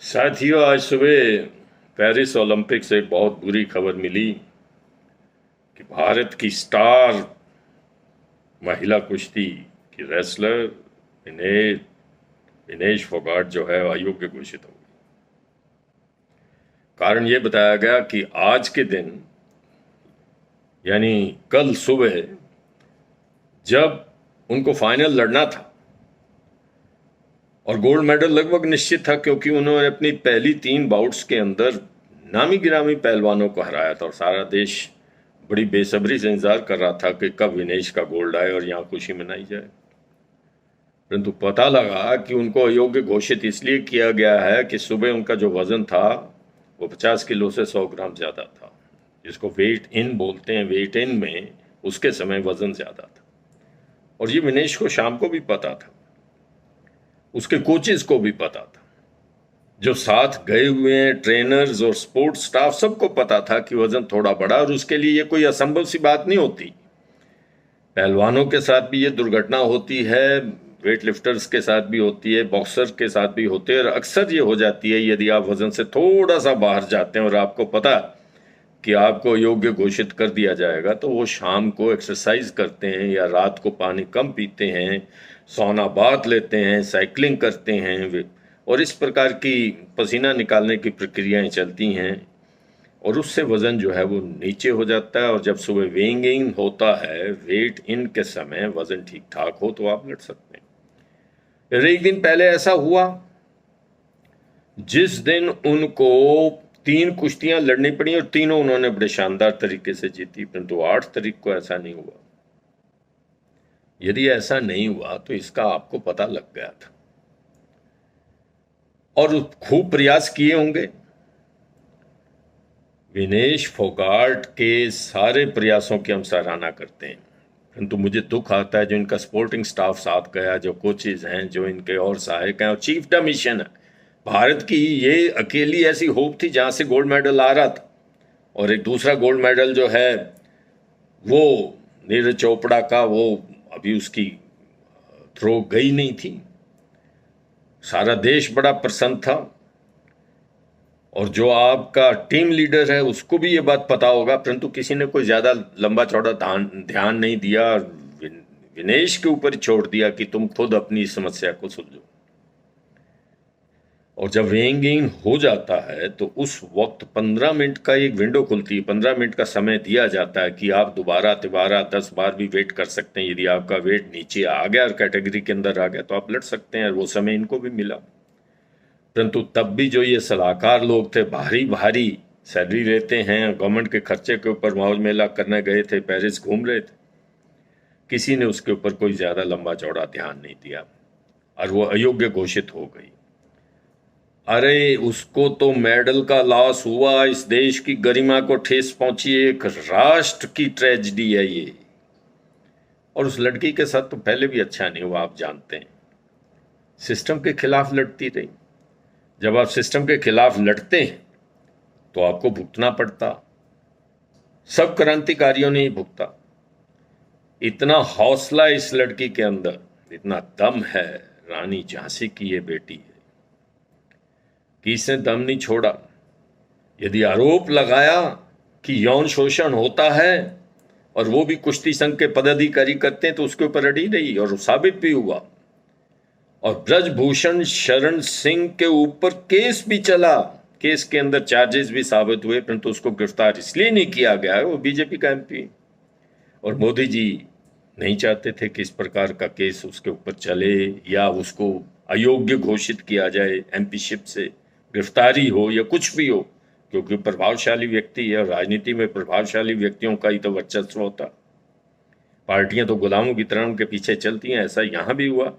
साथियों, आज सुबह पेरिस ओलंपिक से एक बहुत बुरी खबर मिली कि भारत की स्टार महिला कुश्ती की रेसलर विनेश विनेश फोगाट जो है अयोग्य घोषित हो गई। कारण ये बताया गया कि आज के दिन यानी कल सुबह जब उनको फाइनल लड़ना था और गोल्ड मेडल लगभग निश्चित था, क्योंकि उन्होंने अपनी पहली 3 बाउट्स के अंदर नामी गिरामी पहलवानों को हराया था और सारा देश बड़ी बेसब्री से इंतजार कर रहा था कि कब विनेश का गोल्ड आए और यहाँ खुशी मनाई जाए। परंतु पता लगा कि उनको अयोग्य घोषित इसलिए किया गया है कि सुबह उनका जो वजन था वो 50 किलो से 100 ग्राम ज्यादा था, जिसको वेट इन बोलते हैं। वेट इन में उसके समय वजन ज्यादा था और ये विनेश को शाम को भी पता था, उसके कोचेस को भी पता था, जो साथ गए हुए हैं ट्रेनर्स और स्पोर्ट्स स्टाफ सबको पता था कि वजन थोड़ा बढ़ा और उसके लिए ये कोई असंभव सी बात नहीं होती। पहलवानों के साथ भी ये दुर्घटना होती है, वेट लिफ्टर्स के साथ भी होती है, बॉक्सर के साथ भी होती है और अक्सर ये हो जाती है यदि आप वजन से थोड़ा सा बाहर जाते हैं और आपको पता कि आपको योग्य घोषित कर दिया जाएगा, तो वो शाम को एक्सरसाइज करते हैं या रात को पानी कम पीते हैं, सौना बाथ लेते हैं, साइकिलिंग करते हैं और इस प्रकार की पसीना निकालने की प्रक्रियाएं चलती हैं और उससे वजन जो है वो नीचे हो जाता है। और जब सुबह वेइंग इन होता है, वेट इन के समय वजन ठीक ठाक हो तो आप लड़ सकते हैं। फिर एक दिन पहले ऐसा हुआ जिस दिन उनको 3 कुश्तियां लड़नी पड़ी और तीनों उन्होंने बड़े शानदार तरीके से जीती, परंतु 8 तारीख को ऐसा नहीं हुआ। यदि ऐसा नहीं हुआ तो इसका आपको पता लग गया था और खूब प्रयास किए होंगे। विनेश फोगाट के सारे प्रयासों की हम सराहना करते हैं, परंतु मुझे दुख आता है जो इनका सपोर्टिंग स्टाफ साथ गया, जो कोचेज हैं, जो इनके और सहायक हैं और चीफ द मिशन है। भारत की ये अकेली ऐसी होप थी जहां से गोल्ड मेडल आ रहा था और एक दूसरा गोल्ड मेडल जो है वो नीरज चोपड़ा का, वो अभी उसकी थ्रो गई नहीं थी। सारा देश बड़ा प्रसन्न था और जो आपका टीम लीडर है उसको भी ये बात पता होगा, परंतु किसी ने कोई ज्यादा लंबा चौड़ा ध्यान नहीं दिया, विनेश के ऊपर छोड़ दिया कि तुम खुद अपनी समस्या को सुलझो। और जब वेइंग इन हो जाता है तो उस वक्त 15 मिनट का एक विंडो खुलती है, 15 मिनट का समय दिया जाता है कि आप दोबारा 10 बार भी वेट कर सकते हैं। यदि आपका वेट नीचे आ गया और कैटेगरी के अंदर आ गया तो आप लड़ सकते हैं, वो समय इनको भी मिला। परंतु तब भी जो ये सलाहकार लोग थे, भारी भारी सैलरी लेते हैं, गवर्नमेंट के खर्चे के ऊपर मौज मेला करने गए थे, पेरिस घूम रहे थे, किसी ने उसके ऊपर कोई ज्यादा लंबा चौड़ा ध्यान नहीं दिया और वो अयोग्य घोषित हो गई। अरे उसको तो मेडल का लॉस हुआ, इस देश की गरिमा को ठेस पहुंची, एक राष्ट्र की ट्रेजेडी है ये। और उस लड़की के साथ तो पहले भी अच्छा नहीं हुआ, आप जानते हैं, सिस्टम के खिलाफ लड़ती रही। जब आप सिस्टम के खिलाफ लड़ते हैं तो आपको भुगतना पड़ता। सब क्रांतिकारियों ने ही भुगता। इतना हौसला इस लड़की के अंदर, इतना दम है, रानी झांसी की ये बेटी है कि इसने दम नहीं छोड़ा। यदि आरोप लगाया कि यौन शोषण होता है और वो भी कुश्ती संघ के पदाधिकारी करते हैं तो उसके ऊपर अड़ी रही और साबित भी हुआ। और ब्रजभूषण शरण सिंह के ऊपर केस भी चला, केस के अंदर चार्जेस भी साबित हुए, परंतु उसको गिरफ्तार इसलिए नहीं किया गया, वो बीजेपी का एमपी और मोदी जी नहीं चाहते थे कि इस प्रकार का केस उसके ऊपर चले या उसको अयोग्य घोषित किया जाए, एमपीशिप से गिरफ्तारी हो या कुछ भी हो, क्योंकि प्रभावशाली व्यक्ति है और राजनीति में प्रभावशाली व्यक्तियों का ही तो वर्चस्व होता। पार्टियां तो गुलामों की तरह उनके पीछे चलती हैं, ऐसा यहां भी हुआ।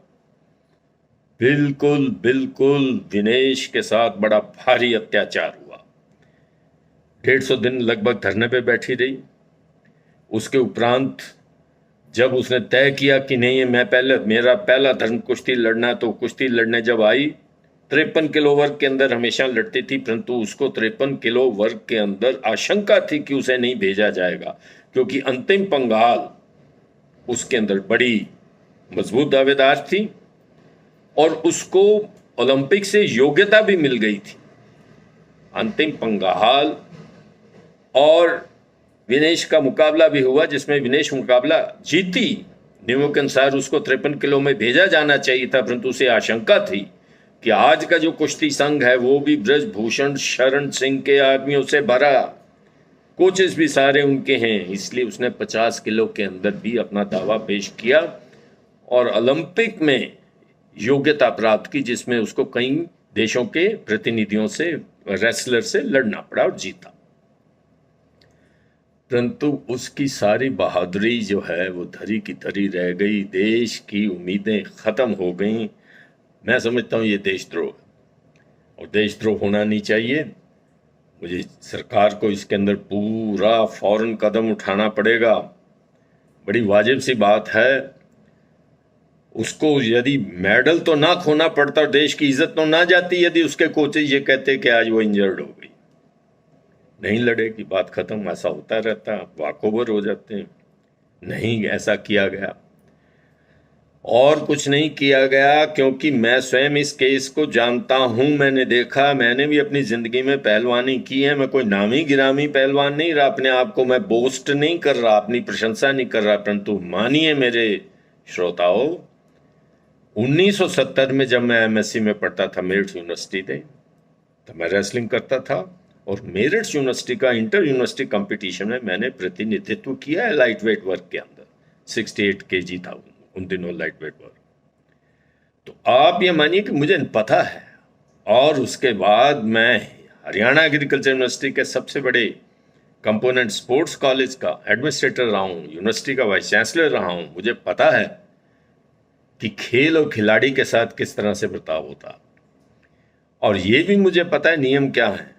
बिल्कुल बिल्कुल विनेश के साथ बड़ा भारी अत्याचार हुआ। 150 दिन लगभग धरने पे बैठी रही। उसके उपरांत जब उसने तय किया कि नहीं, मेरा पहला धर्म कुश्ती लड़ना, तो कुश्ती लड़ने जब आई, 53 किलो वर्ग के अंदर हमेशा लड़ती थी, परंतु उसको 53 किलो वर्ग के अंदर आशंका थी कि उसे नहीं भेजा जाएगा, क्योंकि अंतिम पंगाल उसके अंदर बड़ी मजबूत दावेदार थी और उसको ओलंपिक से योग्यता भी मिल गई थी। अंतिम पंगाल और विनेश का मुकाबला भी हुआ, जिसमें विनेश मुकाबला जीती। नियमों के अनुसार उसको 53 किलो में भेजा जाना चाहिए था, परंतु उसे आशंका थी कि आज का जो कुश्ती संघ है वो भी ब्रजभूषण शरण सिंह के आदमियों से भरा, कोचेस भी सारे उनके हैं, इसलिए उसने 50 किलो के अंदर भी अपना दावा पेश किया और ओलंपिक में योग्यता प्राप्त की, जिसमें उसको कई देशों के प्रतिनिधियों से, रेसलर से लड़ना पड़ा और जीता। परंतु उसकी सारी बहादुरी जो है वो धरी की धरी रह गई, देश की उम्मीदें खत्म हो गईं। मैं समझता हूँ ये देशद्रोह है और देशद्रोह होना नहीं चाहिए। मुझे सरकार को इसके अंदर पूरा फौरन कदम उठाना पड़ेगा। बड़ी वाजिब सी बात है, उसको यदि मेडल तो ना खोना पड़ता और देश की इज्जत तो ना जाती यदि उसके कोचेज ये कहते कि आज वो इंजर्ड हो गई, नहीं लड़ेगी, बात खत्म। ऐसा होता रहता, वाकओवर हो जाते हैं। नहीं ऐसा किया गया और कुछ नहीं किया गया, क्योंकि मैं स्वयं इस केस को जानता हूं, मैंने देखा, मैंने भी अपनी जिंदगी में पहलवानी की है। मैं कोई नामी गिरामी पहलवान नहीं रहा, अपने आप को मैं बोस्ट नहीं कर रहा, अपनी प्रशंसा नहीं कर रहा, परंतु मानिए मेरे श्रोताओं, 1970 में जब मैं एमएससी में पढ़ता था मेरठ यूनिवर्सिटी में, तो मैं रेसलिंग करता था और मेरठ यूनिवर्सिटी का इंटर यूनिवर्सिटी कंपटीशन में मैंने प्रतिनिधित्व किया है लाइट वेट वर्क के अंदर। 68 kg था उन दिनों लाइट वेट वर्क। तो आप ये मानिए कि मुझे पता है। और उसके बाद मैं हरियाणा एग्रीकल्चर यूनिवर्सिटी के सबसे बड़े कंपोनेंट स्पोर्ट्स कॉलेज का एडमिनिस्ट्रेटर रहा हूँ, यूनिवर्सिटी का वाइस चांसलर रहा हूँ। मुझे पता है कि खेल और खिलाड़ी के साथ किस तरह से बर्ताव होता, और ये भी मुझे पता है नियम क्या है।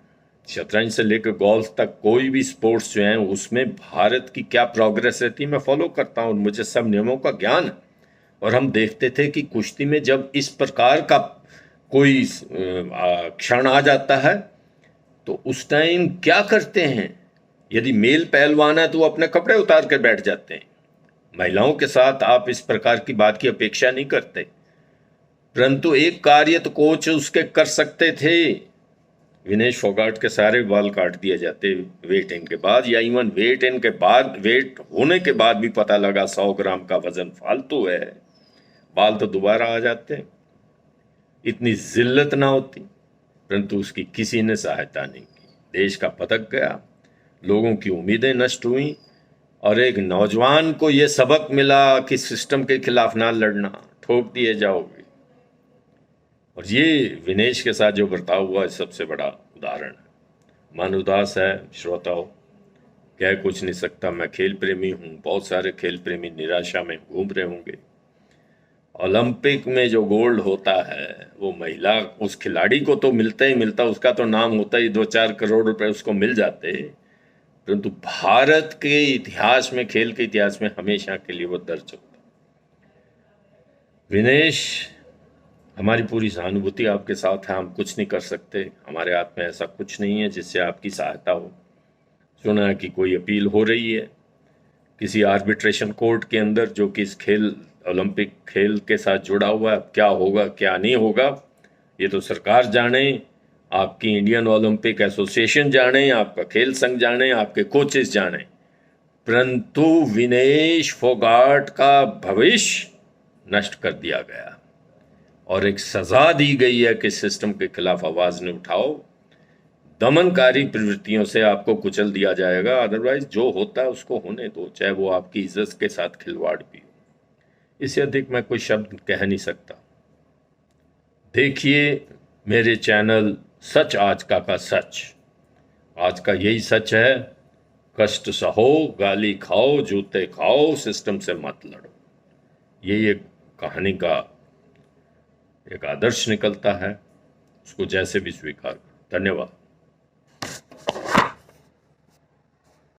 शतरंज से लेकर गोल्फ तक कोई भी स्पोर्ट्स जो है उसमें भारत की क्या प्रोग्रेस रहती है मैं फॉलो करता हूँ, मुझे सब नियमों का ज्ञान है। और हम देखते थे कि कुश्ती में जब इस प्रकार का कोई क्षण आ जाता है तो उस टाइम क्या करते हैं, यदि मेल पहलवान है तो वो अपने कपड़े उतार कर बैठ जाते हैं। महिलाओं के साथ आप इस प्रकार की बात की अपेक्षा नहीं करते, परंतु एक कार्य तो कोच उसके कर सकते थे। विनेश फोगाट के सारे बाल काट दिए जाते वेट इन के बाद, या इवन वेट इन के बाद, वेट होने के बाद भी पता लगा 100 ग्राम का वजन फालतू है, बाल तो दोबारा आ जाते। इतनी जिल्लत ना होती, परंतु उसकी किसी ने सहायता नहीं की। देश का पदक गया, लोगों की उम्मीदें नष्ट हुई और एक नौजवान को यह सबक मिला कि सिस्टम के खिलाफ ना लड़ना, ठोक दिए जाओगे। और ये विनेश के साथ जो बर्ताव हुआ है सबसे बड़ा उदाहरण है। मन उदास है श्रोताओं, कह कुछ नहीं सकता। मैं खेल प्रेमी हूँ, बहुत सारे खेल प्रेमी निराशा में घूम रहे होंगे। ओलंपिक में जो गोल्ड होता है वो महिला उस खिलाड़ी को तो मिलता ही मिलता, उसका तो नाम होता ही, 2-4 करोड़ रुपए उसको मिल जाते, परंतु भारत के इतिहास में, खेल के इतिहास में हमेशा के लिए वो दर्ज होता। विनेश, हमारी पूरी सहानुभूति आपके साथ है, हम कुछ नहीं कर सकते, हमारे हाथ में ऐसा कुछ नहीं है जिससे आपकी सहायता हो। सुना है कि कोई अपील हो रही है किसी आर्बिट्रेशन कोर्ट के अंदर, जो कि इस खेल, ओलंपिक खेल के साथ जुड़ा हुआ है। क्या होगा क्या नहीं होगा ये तो सरकार जाने, आपकी इंडियन ओलंपिक एसोसिएशन जाने, आपका खेल संघ जाने, आपके कोचेस जाने, परंतु विनेश फोगाट का भविष्य नष्ट कर दिया गया और एक सजा दी गई है कि सिस्टम के खिलाफ आवाज न उठाओ, दमनकारी प्रवृत्तियों से आपको कुचल दिया जाएगा। अदरवाइज जो होता है उसको होने दो, चाहे वो आपकी इज्जत के साथ खिलवाड़ भी हो। इससे अधिक मैं कोई शब्द कह नहीं सकता। देखिए मेरे चैनल सच आज का सच, आज का यही सच है, कष्ट सहो, गाली खाओ, जूते खाओ, सिस्टम से मत लड़ो। यही एक कहानी का एक आदर्श निकलता है, उसको जैसे भी स्वीकार करो। धन्यवाद।